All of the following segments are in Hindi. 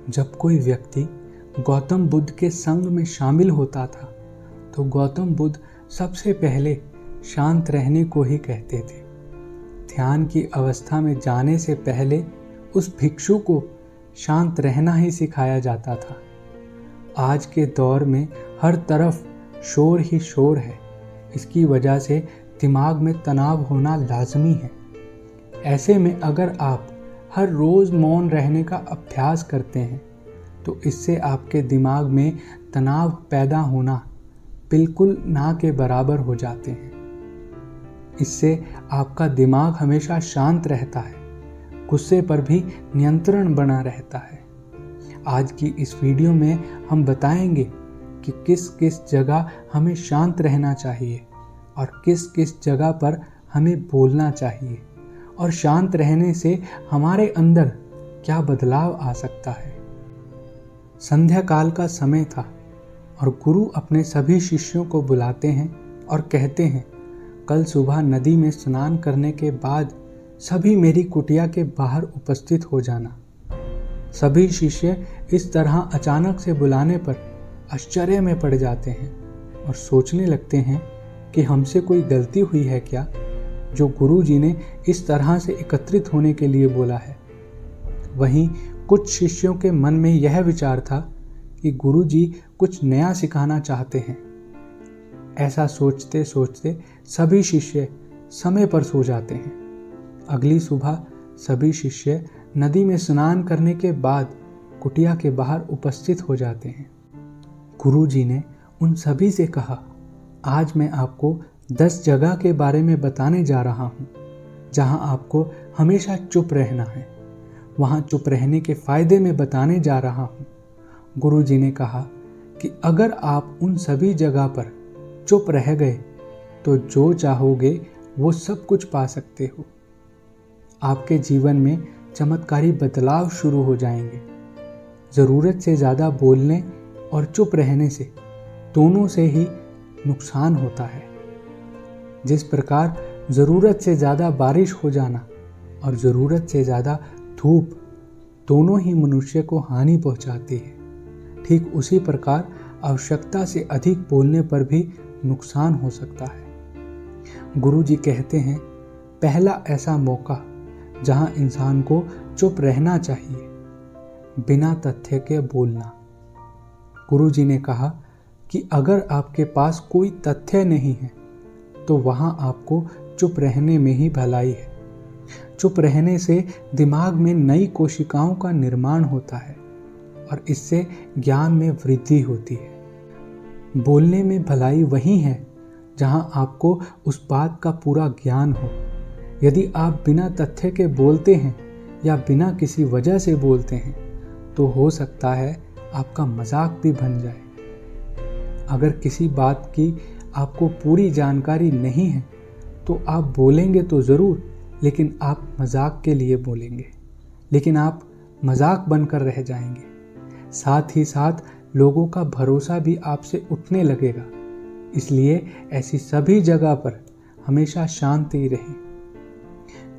जब कोई व्यक्ति गौतम बुद्ध के संग में शामिल होता था तो गौतम बुद्ध सबसे पहले शांत रहने को ही कहते थे। ध्यान की अवस्था में जाने से पहले उस भिक्षु को शांत रहना ही सिखाया जाता था। आज के दौर में हर तरफ शोर ही शोर है। इसकी वजह से दिमाग में तनाव होना लाजमी है। ऐसे में अगर आप हर रोज़ मौन रहने का अभ्यास करते हैं तो इससे आपके दिमाग में तनाव पैदा होना बिल्कुल ना के बराबर हो जाते हैं। इससे आपका दिमाग हमेशा शांत रहता है, गुस्से पर भी नियंत्रण बना रहता है। आज की इस वीडियो में हम बताएंगे कि किस किस जगह हमें शांत रहना चाहिए और किस किस जगह पर हमें बोलना चाहिए और शांत रहने से हमारे अंदर क्या बदलाव आ सकता है। संध्या काल का समय था और गुरु अपने सभी शिष्यों को बुलाते हैं और कहते हैं, कल सुबह नदी में स्नान करने के बाद सभी मेरी कुटिया के बाहर उपस्थित हो जाना। सभी शिष्य इस तरह अचानक से बुलाने पर आश्चर्य में पड़ जाते हैं और सोचने लगते हैं कि हमसे कोई गलती हुई है क्या, जो गुरु जी ने इस तरह से एकत्रित होने के लिए बोला है। वहीं कुछ शिष्यों के मन में यह विचार था कि गुरु जी कुछ नया सिखाना चाहते हैं। ऐसा सोचते सोचते सभी शिष्य समय पर सो जाते हैं। अगली सुबह सभी शिष्य नदी में स्नान करने के बाद कुटिया के बाहर उपस्थित हो जाते हैं। गुरु जी ने उन सभी से कहा, आज मैं आपको 10 जगह के बारे में बताने जा रहा हूँ जहाँ आपको हमेशा चुप रहना है। वहाँ चुप रहने के फायदे में बताने जा रहा हूँ। गुरु जी ने कहा कि अगर आप उन सभी जगह पर चुप रह गए तो जो चाहोगे वो सब कुछ पा सकते हो। आपके जीवन में चमत्कारी बदलाव शुरू हो जाएंगे। ज़रूरत से ज़्यादा बोलने और चुप रहने से दोनों से ही नुकसान होता है। जिस प्रकार ज़रूरत से ज़्यादा बारिश हो जाना और ज़रूरत से ज़्यादा धूप दोनों ही मनुष्य को हानि पहुंचाती है, ठीक उसी प्रकार आवश्यकता से अधिक बोलने पर भी नुकसान हो सकता है। गुरु जी कहते हैं, पहला ऐसा मौका जहां इंसान को चुप रहना चाहिए, बिना तथ्य के बोलना। गुरु जी ने कहा कि अगर आपके पास कोई तथ्य नहीं है तो वहां आपको चुप रहने में ही भलाई है। चुप रहने से दिमाग में नई कोशिकाओं का निर्माण होता है और इससे ज्ञान में वृद्धि होती है। बोलने में भलाई वही है जहां आपको उस बात का पूरा ज्ञान हो। यदि आप बिना तथ्य के बोलते हैं या बिना किसी वजह से बोलते हैं तो हो सकता है आपका मजाक भी बन जाए। अगर किसी बात की आपको पूरी जानकारी नहीं है तो आप बोलेंगे तो ज़रूर, लेकिन आप मजाक के लिए बोलेंगे, लेकिन आप मजाक बनकर रह जाएंगे। साथ ही साथ लोगों का भरोसा भी आपसे उठने लगेगा। इसलिए ऐसी सभी जगह पर हमेशा शांति रहे।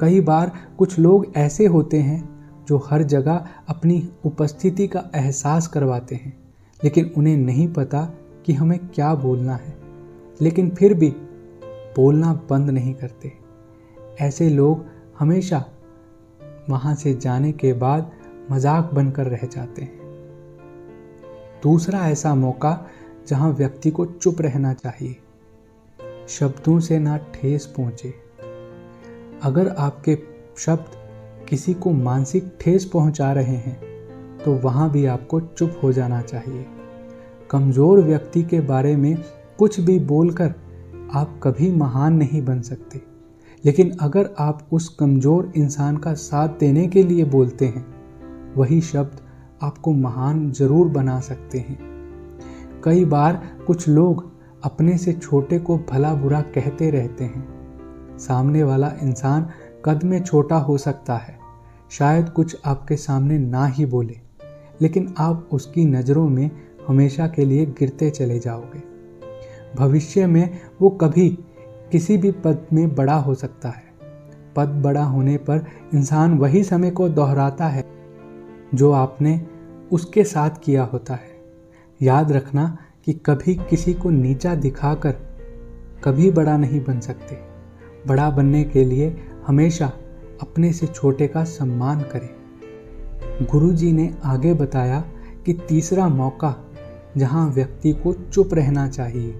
कई बार कुछ लोग ऐसे होते हैं जो हर जगह अपनी उपस्थिति का एहसास करवाते हैं, लेकिन उन्हें नहीं पता कि हमें क्या बोलना है, लेकिन फिर भी बोलना बंद नहीं करते। ऐसे लोग हमेशा वहाँ से जाने के बाद मजाक बनकर रह जाते हैं। दूसरा ऐसा मौका जहाँ व्यक्ति को चुप रहना चाहिए, शब्दों से ना ठेस पहुँचे। अगर आपके शब्द किसी को मानसिक ठेस पहुँचा रहे हैं तो वहाँ भी आपको चुप हो जाना चाहिए। कमज़ोर व्यक्ति के बारे में कुछ भी बोलकर आप कभी महान नहीं बन सकते, लेकिन अगर आप उस कमज़ोर इंसान का साथ देने के लिए बोलते हैं, वही शब्द आपको महान ज़रूर बना सकते हैं। कई बार कुछ लोग अपने से छोटे को भला बुरा कहते रहते हैं। सामने वाला इंसान कद में छोटा हो सकता है, शायद कुछ आपके सामने ना ही बोले, लेकिन आप उसकी नज़रों में हमेशा के लिए गिरते चले जाओगे। भविष्य में वो कभी किसी भी पद में बड़ा हो सकता है। पद बड़ा होने पर इंसान वही समय को दोहराता है जो आपने उसके साथ किया होता है। याद रखना कि कभी किसी को नीचा दिखाकर कभी बड़ा नहीं बन सकते। बड़ा बनने के लिए हमेशा अपने से छोटे का सम्मान करें। गुरुजी ने आगे बताया कि तीसरा मौका जहां व्यक्ति को चुप रहना चाहिए,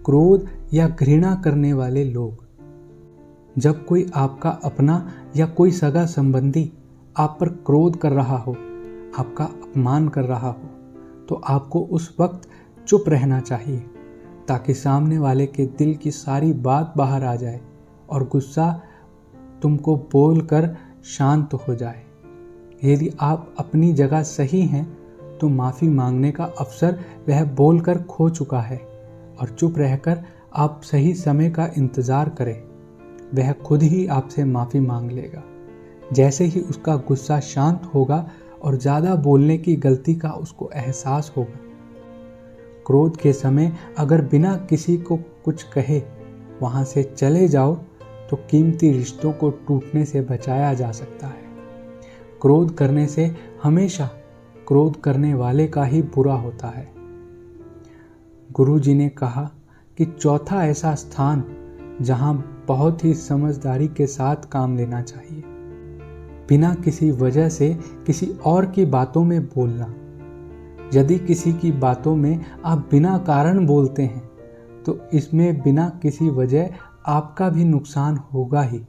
क्रोध या घृणा करने वाले लोग। जब कोई आपका अपना या कोई सगा संबंधी आप पर क्रोध कर रहा हो, आपका अपमान कर रहा हो, तो आपको उस वक्त चुप रहना चाहिए ताकि सामने वाले के दिल की सारी बात बाहर आ जाए और गुस्सा तुमको बोलकर शांत हो जाए। यदि आप अपनी जगह सही हैं तो माफ़ी मांगने का अवसर वह बोलकर खो चुका है और चुप रहकर आप सही समय का इंतज़ार करें। वह खुद ही आपसे माफ़ी मांग लेगा। जैसे ही उसका गुस्सा शांत होगा और ज़्यादा बोलने की गलती का उसको एहसास होगा। क्रोध के समय अगर बिना किसी को कुछ कहे वहाँ से चले जाओ तो कीमती रिश्तों को टूटने से बचाया जा सकता है। क्रोध करने से हमेशा क्रोध करने वाले का ही बुरा होता है। गुरुजी ने कहा कि चौथा ऐसा स्थान जहाँ बहुत ही समझदारी के साथ काम लेना चाहिए, बिना किसी वजह से किसी और की बातों में बोलना। यदि किसी की बातों में आप बिना कारण बोलते हैं तो इसमें बिना किसी वजह आपका भी नुकसान होगा ही।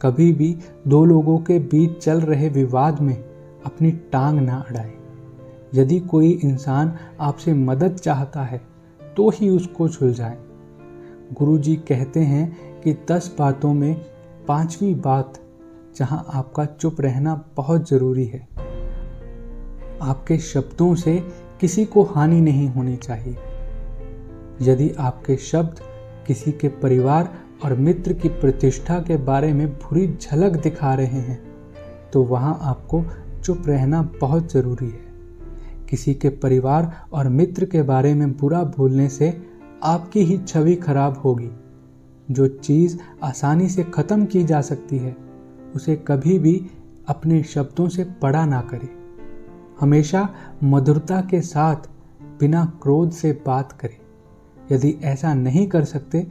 कभी भी दो लोगों के बीच चल रहे विवाद में अपनी टांग ना अड़ाएं। यदि कोई इंसान आपसे मदद चाहता है तो ही उसको सुलझाएं। गुरुजी कहते हैं कि 10 बातों में 5वीं बात जहां आपका चुप रहना बहुत ज़रूरी है। आपके शब्दों से किसी को हानि नहीं होनी चाहिए। यदि आपके शब्द किसी के परिवार और मित्र की प्रतिष्ठा के बारे में बुरी झलक दिखा रहे हैं तो वहां आपको चुप रहना बहुत ज़रूरी है। किसी के परिवार और मित्र के बारे में बुरा बोलने से आपकी ही छवि खराब होगी। जो चीज़ आसानी से ख़त्म की जा सकती है उसे कभी भी अपने शब्दों से बड़ा ना करें। हमेशा मधुरता के साथ बिना क्रोध से बात करें। यदि ऐसा नहीं कर सकते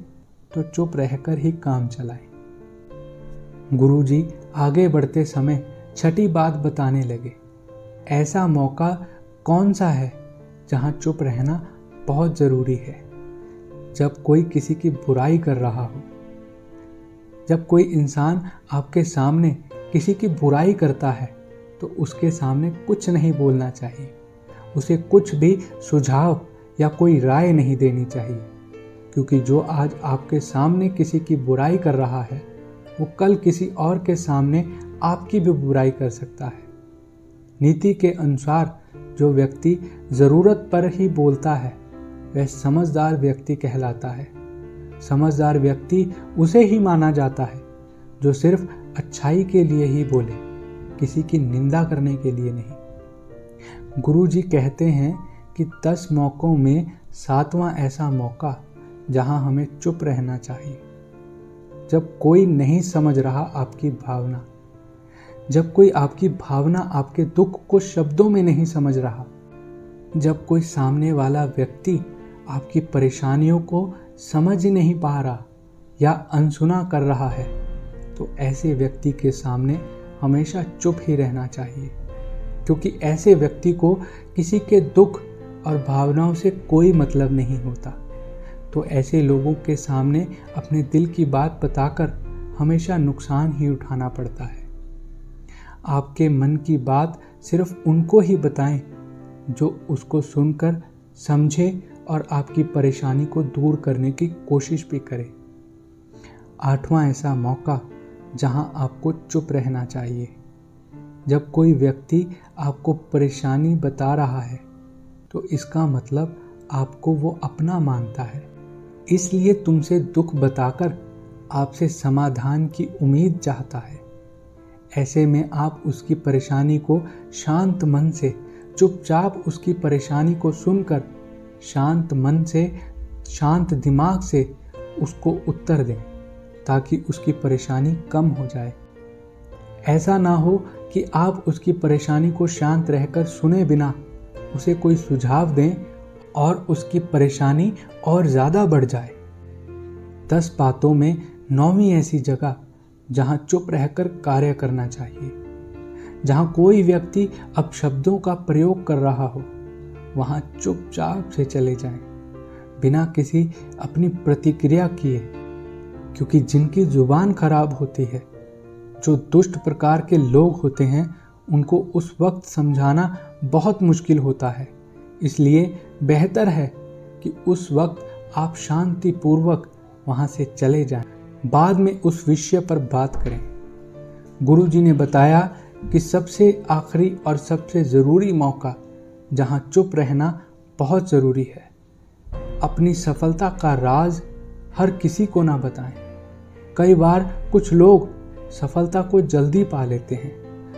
तो चुप रहकर ही काम चलाएं। गुरुजी आगे बढ़ते समय छठी बात बताने लगे। ऐसा मौका कौन सा है जहां चुप रहना बहुत ज़रूरी है? जब कोई किसी की बुराई कर रहा हो। जब कोई इंसान आपके सामने किसी की बुराई करता है तो उसके सामने कुछ नहीं बोलना चाहिए। उसे कुछ भी सुझाव या कोई राय नहीं देनी चाहिए, क्योंकि जो आज आपके सामने किसी की बुराई कर रहा है वो कल किसी और के सामने आपकी भी बुराई कर सकता है। नीति के अनुसार जो व्यक्ति ज़रूरत पर ही बोलता है वह समझदार व्यक्ति कहलाता है। समझदार व्यक्ति उसे ही माना जाता है जो सिर्फ अच्छाई के लिए ही बोले, किसी की निंदा करने के लिए नहीं। गुरुजी कहते हैं कि 10 मौक़ों में 7वां ऐसा मौका जहां हमें चुप रहना चाहिए। जब कोई नहीं समझ रहा आपकी भावना, जब कोई आपकी भावना, आपके दुख को शब्दों में नहीं समझ रहा, जब कोई सामने वाला व्यक्ति आपकी परेशानियों को समझ ही नहीं पा रहा या अनसुना कर रहा है, तो ऐसे व्यक्ति के सामने हमेशा चुप ही रहना चाहिए, क्योंकि ऐसे व्यक्ति को किसी के दुख और भावनाओं से कोई मतलब नहीं होता। तो ऐसे लोगों के सामने अपने दिल की बात बताकर हमेशा नुकसान ही उठाना पड़ता है। आपके मन की बात सिर्फ उनको ही बताएं जो उसको सुनकर समझे और आपकी परेशानी को दूर करने की कोशिश भी करें। 8वां ऐसा मौका जहां आपको चुप रहना चाहिए। जब कोई व्यक्ति आपको परेशानी बता रहा है तो इसका मतलब आपको वो अपना मानता है, इसलिए तुमसे दुख बताकर आपसे समाधान की उम्मीद चाहता है। ऐसे में आप उसकी परेशानी को शांत मन से, चुपचाप उसकी परेशानी को सुनकर शांत मन से, शांत दिमाग से उसको उत्तर दें ताकि उसकी परेशानी कम हो जाए। ऐसा ना हो कि आप उसकी परेशानी को शांत रहकर सुने बिना उसे कोई सुझाव दें और उसकी परेशानी और ज़्यादा बढ़ जाए। 10 बातों में 9वीं ऐसी जगह जहाँ चुप रहकर कार्य करना चाहिए। जहाँ कोई व्यक्ति अपशब्दों का प्रयोग कर रहा हो, वहाँ चुपचाप से चले जाएं, बिना किसी अपनी प्रतिक्रिया किए, क्योंकि जिनकी जुबान खराब होती है, जो दुष्ट प्रकार के लोग होते हैं, उनको उस वक्त समझाना बहुत मुश्किल होता है। इसलिए बेहतर है कि उस वक्त आप शांतिपूर्वक वहाँ से चले जाएं, बाद में उस विषय पर बात करें। गुरुजी ने बताया कि सबसे आखिरी और सबसे ज़रूरी मौका जहाँ चुप रहना बहुत ज़रूरी है। अपनी सफलता का राज हर किसी को ना बताएं। कई बार कुछ लोग सफलता को जल्दी पा लेते हैं,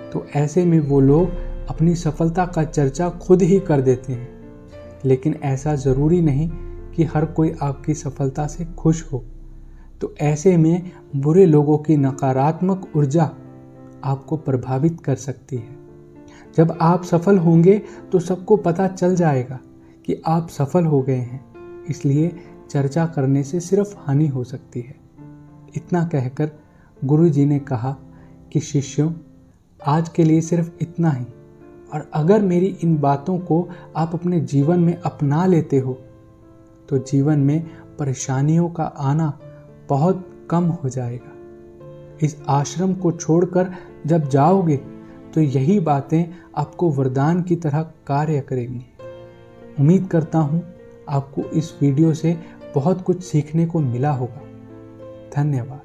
तो ऐसे में वो लोग अपनी सफलता का चर्चा खुद ही कर देते हैं। लेकिन ऐसा ज़रूरी नहीं कि हर कोई आपकी सफलता से खुश हो। तो ऐसे में बुरे लोगों की नकारात्मक ऊर्जा आपको प्रभावित कर सकती है। जब आप सफल होंगे तो सबको पता चल जाएगा कि आप सफल हो गए हैं, इसलिए चर्चा करने से सिर्फ हानि हो सकती है। इतना कहकर गुरुजी ने कहा कि शिष्यों, आज के लिए सिर्फ इतना ही, और अगर मेरी इन बातों को आप अपने जीवन में अपना लेते हो तो जीवन में परेशानियों का आना बहुत कम हो जाएगा। इस आश्रम को छोड़कर जब जाओगे तो यही बातें आपको वरदान की तरह कार्य करेंगी। उम्मीद करता हूँ आपको इस वीडियो से बहुत कुछ सीखने को मिला होगा। धन्यवाद।